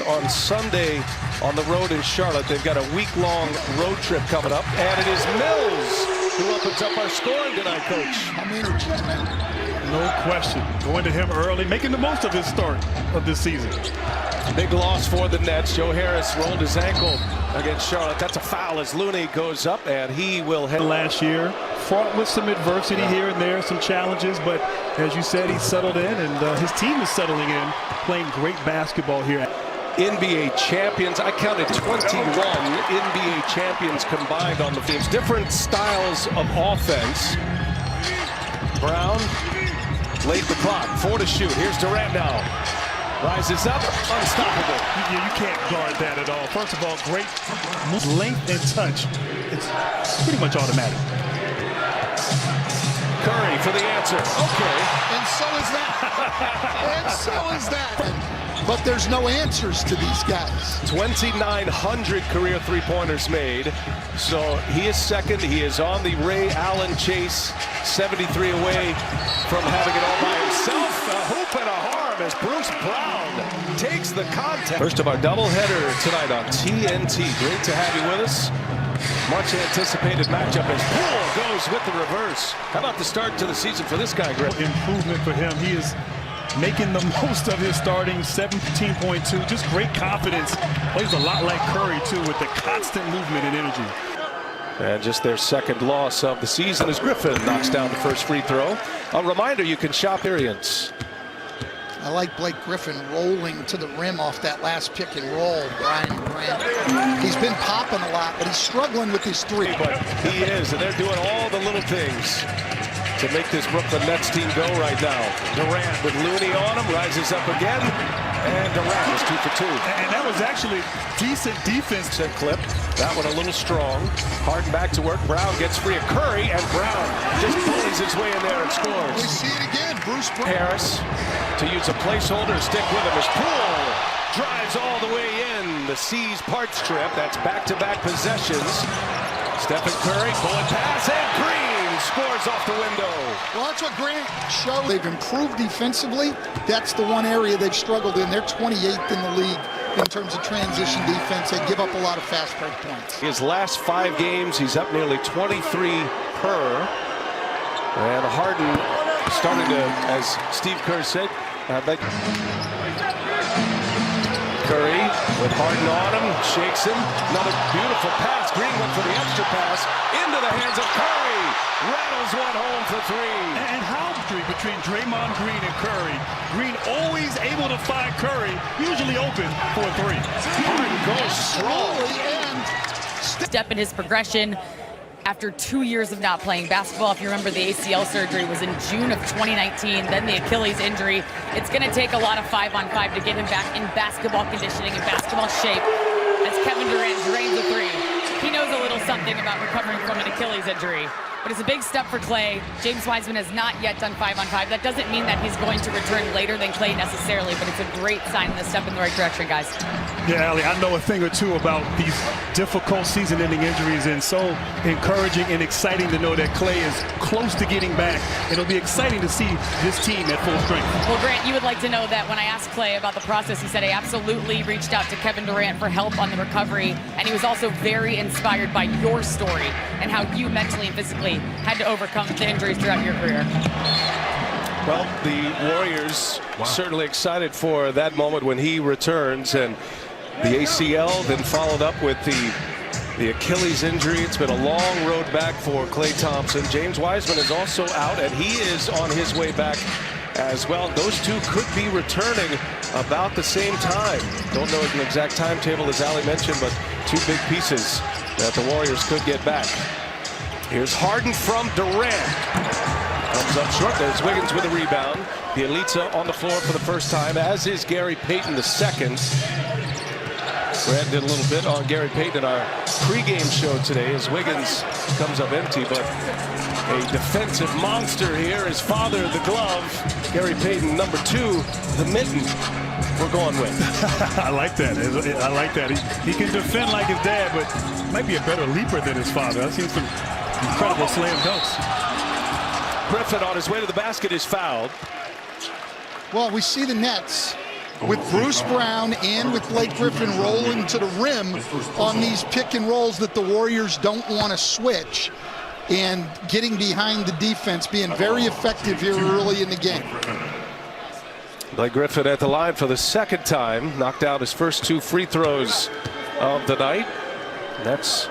on Sunday on the road in Charlotte. They've got a week-long road trip coming up, and it is Mills who opens up our scoring tonight, Coach. I'm energized, man. No question. Going to him early, making the most of his start of this season. Big loss for the Nets. Joe Harris rolled his ankle against Charlotte. That's a foul as Looney goes up, and he will head. Last year, fraught with some adversity here and there, some challenges, but as you said, he's settled in, and his team is settling in, playing great basketball here. NBA champions. I counted 21 NBA champions combined on the fields. Different styles of offense. Brown, late the clock, 4 to shoot. Here's Durant now. Rises up, unstoppable. You can't guard that at all. First of all, great length and touch. It's pretty much automatic. Curry for the answer. Okay. And so is that. And so is that. But there's no answers to these guys. 2,900 career three-pointers made. So he is second. He is on the Ray Allen chase. 73 away from having it all by himself. A hoop and a harm as Bruce Brown takes the contest. First of our doubleheader tonight on TNT. Great to have you with us. Much anticipated matchup as Poole goes with the reverse. How about the start to the season for this guy, Greg? Improvement for him. He is making the most of his starting 17.2. Just great confidence. Plays a lot like Curry, too, with the constant movement and energy. And just their second loss of the season as Griffin knocks down the first free throw. A reminder, you can shop experience. I like Blake Griffin rolling to the rim off that last pick and roll, Brian Grant. He's been popping a lot, but he's struggling with his three. But he is, and they're doing all the little things to make this Brooklyn Nets team go right now. Durant with Looney on him, rises up again, and Durant is 2 for 2. And that was actually decent defense. Clip, that one a little strong. Harden back to work. Brown gets free of Curry, and Brown just bullies his way in there and scores. We see it again, Bruce Brown. Harris to use a placeholder, stick with him as Poole drives all the way in. The C's parts trip. That's back-to-back possessions. Stephen Curry, bullet pass, and Green scores off the window. Well, that's what Grant showed. They've improved defensively. That's the one area they've struggled in. They're 28th in the league in terms of transition defense. They give up a lot of fast break points. His last 5 games, he's up nearly 23 per. And Harden starting to, as Steve Kerr said, Curry with Harden on him, shakes him. Another beautiful pass. Green went for the extra pass into the hands of Curry. Rattles one home for 3. And how between Draymond Green and Curry. Green always able to find Curry, usually open for 3. Harden goes strong. Step in his progression. After 2 years of not playing basketball, if you remember, the ACL surgery was in June of 2019, then the Achilles injury. It's going to take a lot of 5-on-5 to get him back in basketball conditioning and basketball shape. As Kevin Durant drains the 3, he knows a little something about recovering from an Achilles injury. But it's a big step for Klay. James Wiseman has not yet done 5-on-5. That doesn't mean that he's going to return later than Klay necessarily, but it's a great sign and a step in the right direction, guys. Yeah, Ali, I know a thing or two about these difficult season-ending injuries, and so encouraging and exciting to know that Klay is close to getting back. It'll be exciting to see this team at full strength. Well, Grant, you would like to know that when I asked Klay about the process, he said he absolutely reached out to Kevin Durant for help on the recovery, and he was also very inspired by your story and how you mentally and physically had to overcome the injuries throughout your career. Well, the Warriors certainly excited for that moment when he returns, and the ACL then followed up with the Achilles injury. It's been a long road back for Klay Thompson. James Wiseman is also out, and he is on his way back as well. Those two could be returning about the same time. Don't know an exact timetable, as Ali mentioned, but 2 big pieces that the Warriors could get back. Here's Harden from Durant. Comes up short. There's Wiggins with a rebound. Bielitsa on the floor for the first time, as is Gary Payton II. Grant did a little bit on Gary Payton in our pregame show today as Wiggins comes up empty, but a defensive monster here. His father, the glove. Gary Payton, number 2, the mitten. We're going with. I like that. I like that. He can defend like his dad, but might be a better leaper than his father. I've seen some incredible slam dunks. Griffin on his way to the basket is fouled. Well, we see the Nets with Bruce Brown and with Blake Griffin rolling to the rim on these pick and rolls that the Warriors don't want to switch, and getting behind the defense, being very effective here early in the game. Blake Griffin at the line for the second time, knocked out his first 2 free throws of the night. That's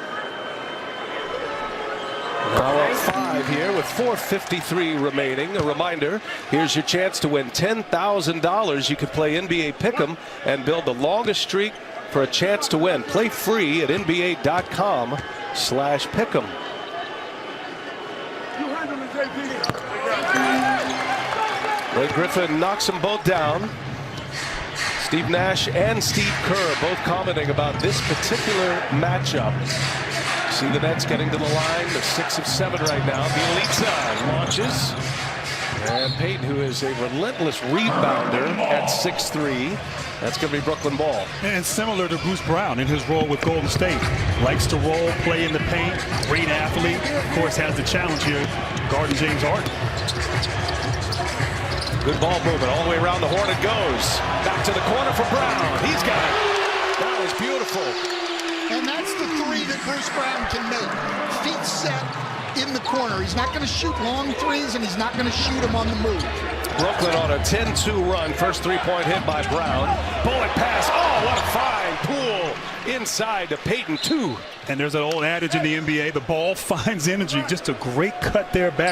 now up 5 here with 4:53 remaining. A reminder, here's your chance to win $10,000. You can play NBA Pick'em and build the longest streak for a chance to win. Play free at NBA.com/Pick'em. Blake Griffin knocks them both down. Steve Nash and Steve Kerr both commenting about this particular matchup. See the Nets getting to the line. They're 6 of 7 right now. Bielitsa launches. And Payton, who is a relentless rebounder at 6'3". That's going to be Brooklyn ball. And similar to Bruce Brown in his role with Golden State. Likes to roll, play in the paint, great athlete. Of course, has the challenge here, guarding James Harden. Good ball movement all the way around the horn. It goes back to the corner for Brown. He's got it. That was beautiful. And that's the 3 that Bruce Brown can make. Feet set in the corner. He's not going to shoot long threes, and he's not going to shoot them on the move. Brooklyn on a 10-2 run. First 3-point hit by Brown. Bullet pass. Oh, what a fine pull inside to Payton 2. And there's an old adage in the NBA, the ball finds energy. Just a great cut there back.